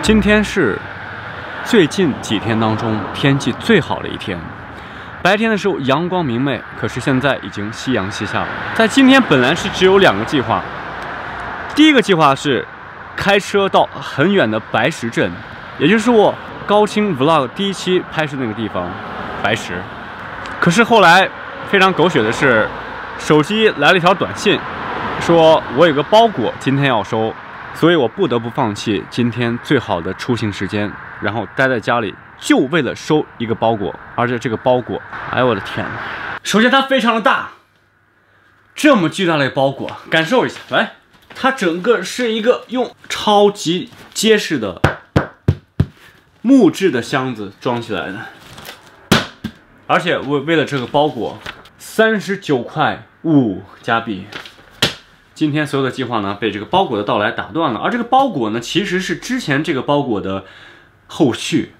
今天是最近几天当中天气最好的一天，白天的时候阳光明媚，可是现在已经夕阳西下了。在今天本来是只有2个计划，第一个计划是开车到很远的白石镇，也就是我高清 vlog 第1期拍摄那个地方，白石。可是后来非常狗血的是，手机来了一条短信，说我有个包裹今天要收。 所以我不得不放弃今天最好的出行时间，然后待在家里，就为了收一个包裹。而且这个包裹，哎呦我的天！首先它非常的大，这么巨大的一个包裹，感受一下，来，它整个是一个用超级结实的木质的箱子装起来的，而且我为了这个包裹，39块5加币。 今天所有的计划呢，被这个包裹的到来打断了。而这个包裹呢，其实是之前这个包裹的后续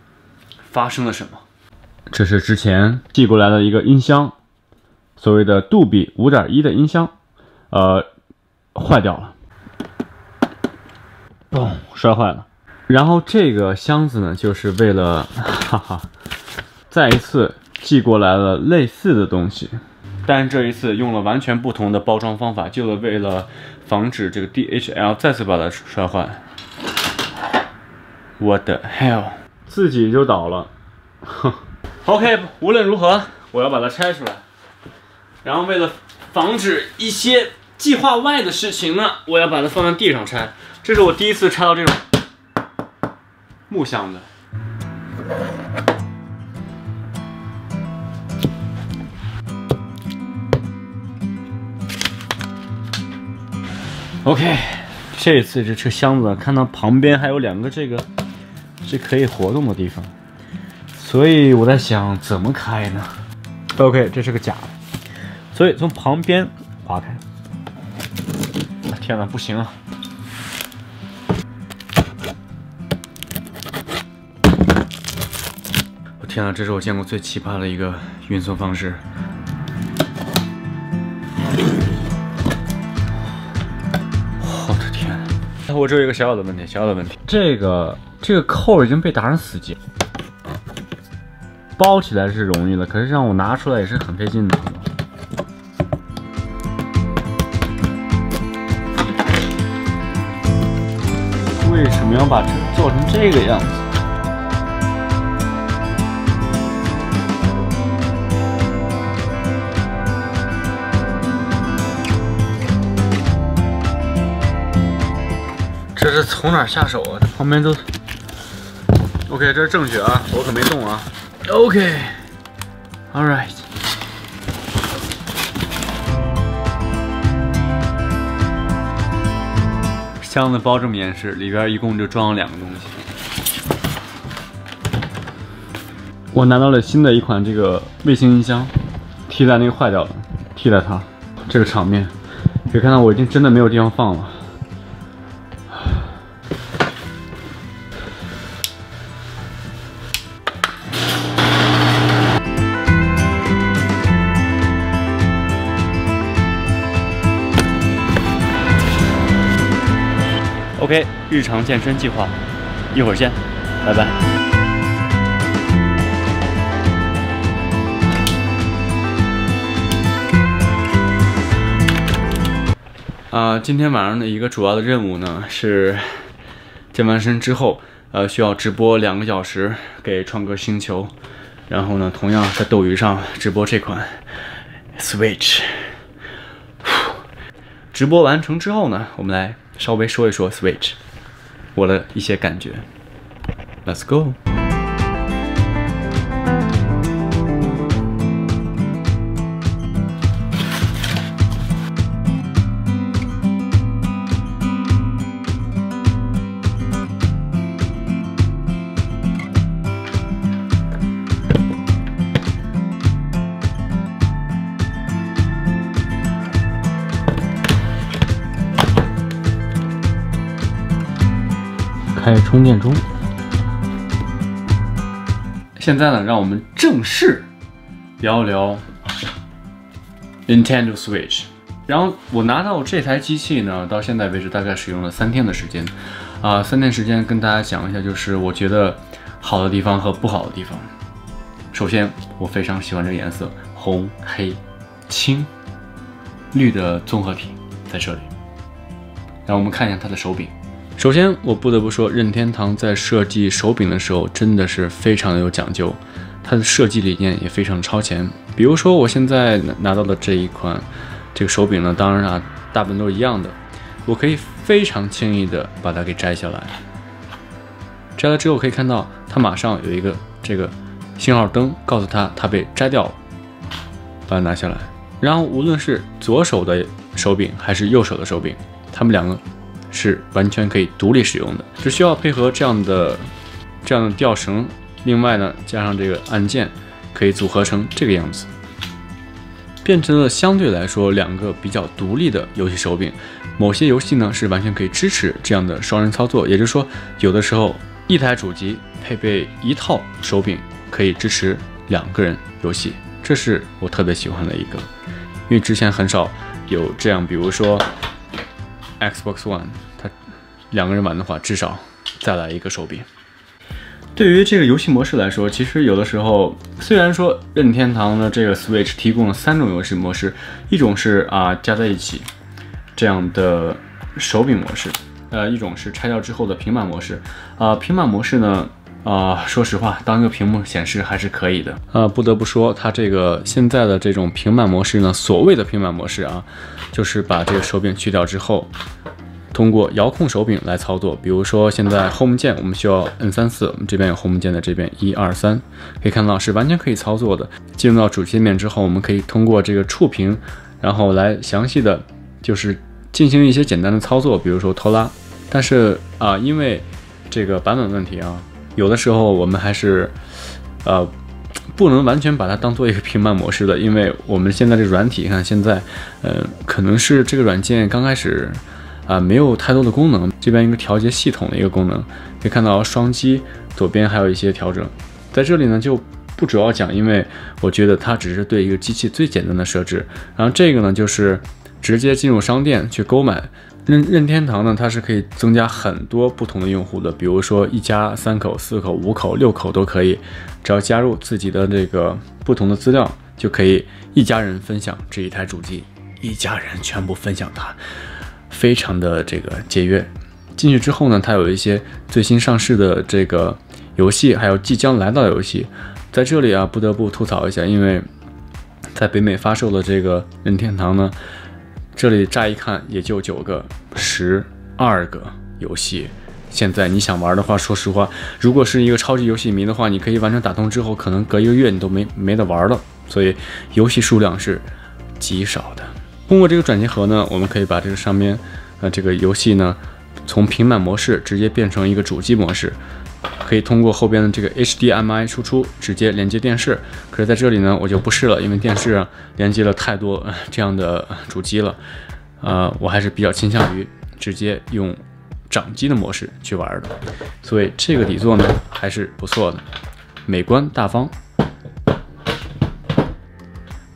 发生了什么？这是之前寄过来的一个音箱，所谓的杜比5.1的音箱，坏掉了，嘣，摔坏了。然后这个箱子呢，就是为了，再一次寄过来了类似的东西。 但这一次用了完全不同的包装方法，就为了防止这个 DHL 再次把它摔坏。What the hell！ 自己就倒了。OK， 无论如何，我要把它拆出来。然后为了防止一些计划外的事情呢，我要把它放在地上拆。这是我第一次拆到这种木箱的。 OK， 这次这车箱子看到旁边还有2个这可以活动的地方，所以我在想怎么开呢 ？OK， 这是个假的，所以从旁边划开。天哪，不行啊！我天哪，这是我见过最奇葩的一个运送方式。 我这有一个小小的问题，这个扣已经被打成死结，包起来是容易的，可是让我拿出来也是很费劲的。为什么要把这做成这个样子？ 这是从哪儿下手啊？这旁边都 OK， 这是正确啊，我可没动啊。OK，All right。箱子包这么严实，里边一共就装了2个东西。我拿到了新的一款这个卫星音箱，替代那个坏掉了，替代它。这个场面，可以看到我已经真的没有地方放了。 OK， 日常健身计划，一会儿见，拜拜。今天晚上的一个主要的任务呢是健完身之后，需要直播2个小时给创客星球，然后呢，同样在斗鱼上直播这款 Switch。直播完成之后呢，我们来 稍微说一说 Switch， 我的一些感觉。Let's go。开始充电中。现在呢，让我们正式聊一聊 Nintendo Switch。然后我拿到这台机器呢，到现在为止大概使用了3天的时间。3天时间跟大家讲一下，就是我觉得好的地方和不好的地方。首先，我非常喜欢这个颜色，红、黑、青、绿的综合体在这里。让我们看一下它的手柄。首先，我不得不说，任天堂在设计手柄的时候真的是非常的有讲究，它的设计理念也非常的超前。比如说，我现在拿到的这一款这个手柄呢，当然大部分都是一样的，我可以非常轻易的把它给摘下来。摘了之后可以看到，它马上有一个这个信号灯告诉它被摘掉了，把它拿下来。然后无论是左手的手柄还是右手的手柄，它们两个是完全可以独立使用的，只需要配合这样的吊绳，另外呢加上这个按键，可以组合成这个样子，变成了相对来说2个比较独立的游戏手柄。某些游戏呢是完全可以支持这样的双人操作，也就是说，有的时候一台主机配备一套手柄，可以支持2个人游戏，这是我特别喜欢的一个，因为之前很少有这样，比如说 Xbox One， 它2个人玩的话，至少再来一个手柄。对于这个游戏模式来说，其实有的时候，虽然说任天堂的这个 Switch 提供了3种游戏模式，一种是加在一起这样的手柄模式，一种是拆掉之后的平板模式。平板模式呢，说实话，当一个屏幕显示还是可以的。不得不说，它这个现在的这种平板模式呢，所谓的平板模式就是把这个手柄去掉之后，通过遥控手柄来操作。比如说现在 Home 键我们需要摁34，我们这边有 Home 键的，这边1、2、3，可以看到是完全可以操作的。进入到主界面之后，我们可以通过这个触屏，然后来详细的就是进行一些简单的操作，比如说拖拉。但是因为这个版本问题有的时候我们还是不能完全把它当做一个平板模式的，因为我们现在这个软体看现在可能是这个软件刚开始没有太多的功能，这边一个调节系统的一个功能，可以看到双击左边还有一些调整。在这里呢就不主要讲，因为我觉得它只是对一个机器最简单的设置。然后这个呢就是直接进入商店去购买。任天堂呢，它是可以增加很多不同的用户的，比如说1家、3口、4口、5口、6口都可以，只要加入自己的这个不同的资料，就可以一家人分享这一台主机，一家人全部分享它，非常的这个节约。进去之后呢，它有一些最新上市的这个游戏，还有即将来到的游戏，在这里不得不吐槽一下，因为在北美发售的这个任天堂呢，这里乍一看也就9个、12个游戏。现在你想玩的话，说实话，如果是一个超级游戏迷的话，你可以完成打通之后，可能隔1个月你都没得玩了。所以游戏数量是极少的。通过这个转接盒呢，我们可以把这个上面这个游戏呢，从平板模式直接变成一个主机模式。可以通过后边的这个 HDMI 输出直接连接电视，可是在这里呢我就不是了，因为电视连接了太多这样的主机了，我还是比较倾向于直接用掌机的模式去玩的，所以这个底座呢还是不错的，美观大方，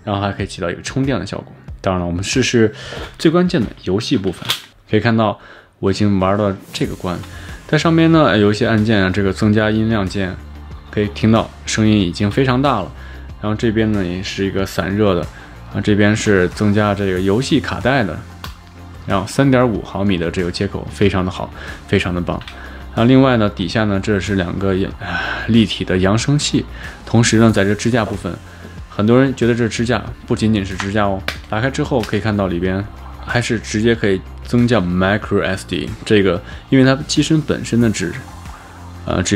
然后还可以起到一个充电的效果。当然了，我们试试最关键的游戏部分，可以看到我已经玩到这个关。在上面呢有一些按键这个增加音量键，可以听到声音已经非常大了。然后这边呢也是一个散热的，这边是增加这个游戏卡带的，然后 3.5 毫米的这个接口非常的好，非常的棒。然后另外呢底下呢这是2个立体的扬声器，同时呢在这支架部分，很多人觉得这支架不仅仅是支架打开之后可以看到里边还是直接可以增加 microSD， 这个因为它机身本身的只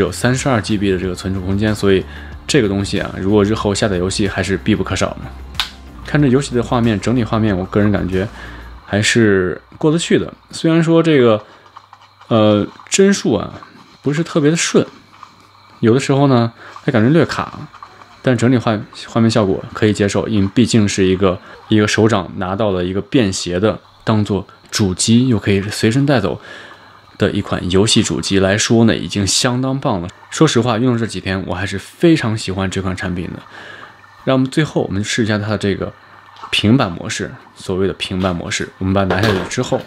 有32GB 的这个存储空间，所以这个东西如果日后下载游戏还是必不可少的。看这游戏的画面，整体画面我个人感觉还是过得去的，虽然说这个帧数不是特别的顺，有的时候呢还感觉略卡，但整体画面效果可以接受，因为毕竟是一个手掌拿到了一个便携的，当做主机又可以随身带走的一款游戏主机来说呢，已经相当棒了。说实话，用了这几天，我还是非常喜欢这款产品的。让我们最后我们试一下它的这个平板模式，所谓的平板模式，我们把它拿下去之后，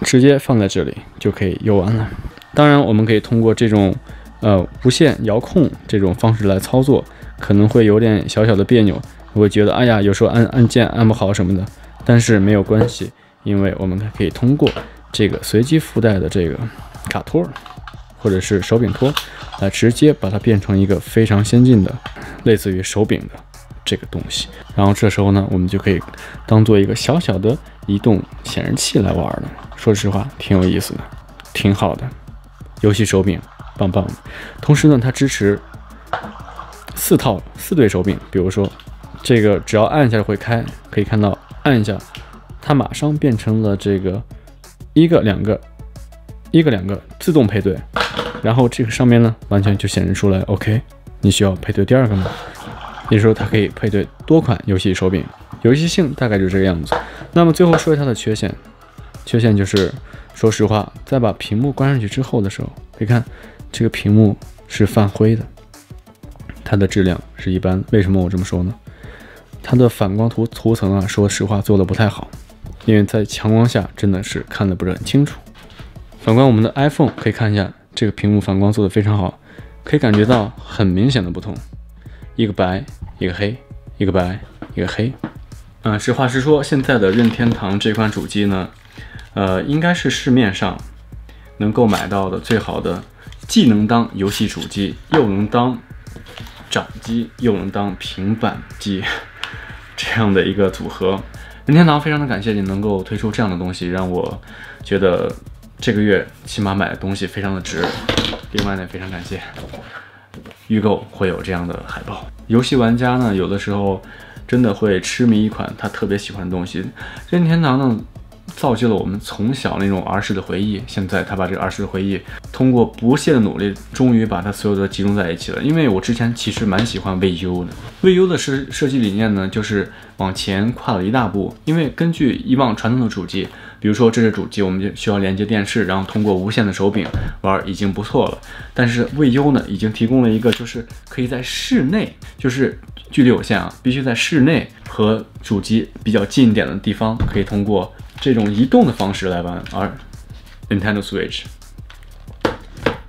直接放在这里就可以游玩了。当然，我们可以通过这种无线遥控这种方式来操作，可能会有点小小的别扭，我会觉得哎呀，有时候按键按不好什么的，但是没有关系，因为我们可以通过这个随机附带的这个卡托或者是手柄托来直接把它变成一个非常先进的类似于手柄的这个东西，然后这时候呢，我们就可以当做一个小小的移动显示器来玩了。说实话，挺有意思的，挺好的，游戏手柄棒棒的。同时呢，它支持4对手柄，比如说这个只要按一下就会开，可以看到按一下，它马上变成了这个一个两个自动配对，然后这个上面呢完全就显示出来 OK， 你需要配对第二个吗？也就是说它可以配对多款游戏手柄，游戏性大概就是这个样子。那么最后说一下它的缺陷就是说实话，在把屏幕关上去之后的时候，可以看这个屏幕是泛灰的，它的质量是一般。为什么我这么说呢？它的反光涂层啊，说实话做的不太好，因为在强光下真的是看得不是很清楚。反观我们的 iPhone， 可以看一下这个屏幕反光做得非常好，可以感觉到很明显的不同，一个白一个黑，一个白一个黑。实话实说，现在的任天堂这款主机呢，应该是市面上能够买到的最好的，既能当游戏主机，又能当掌机，又能当平板机这样的一个组合。任天堂非常的感谢你能够推出这样的东西，让我觉得这个月起码买的东西非常的值。另外呢，非常感谢预购会有这样的海报。游戏玩家呢，有的时候真的会痴迷一款他特别喜欢的东西。任天堂呢，造就了我们从小那种儿时的回忆。现在他把这个儿时的回忆通过不懈的努力，终于把它所有的集中在一起了。因为我之前其实蛮喜欢 VU 的，VU 的设计理念呢，就是往前跨了一大步。因为根据以往传统的主机，比如说这是主机，我们就需要连接电视，然后通过无线的手柄玩已经不错了。但是 VU 呢，已经提供了一个就是可以在室内，就是距离有限啊，必须在室内和主机比较近一点的地方，可以通过这种移动的方式来玩。而 Nintendo Switch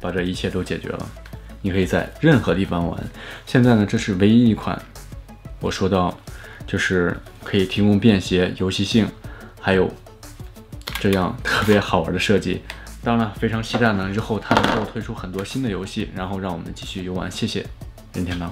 把这一切都解决了，你可以在任何地方玩。现在呢，这是唯一一款我说到就是可以提供便携、游戏性，还有这样特别好玩的设计。当然非常期待呢，日后它能够推出很多新的游戏，然后让我们继续游玩。谢谢任天堂。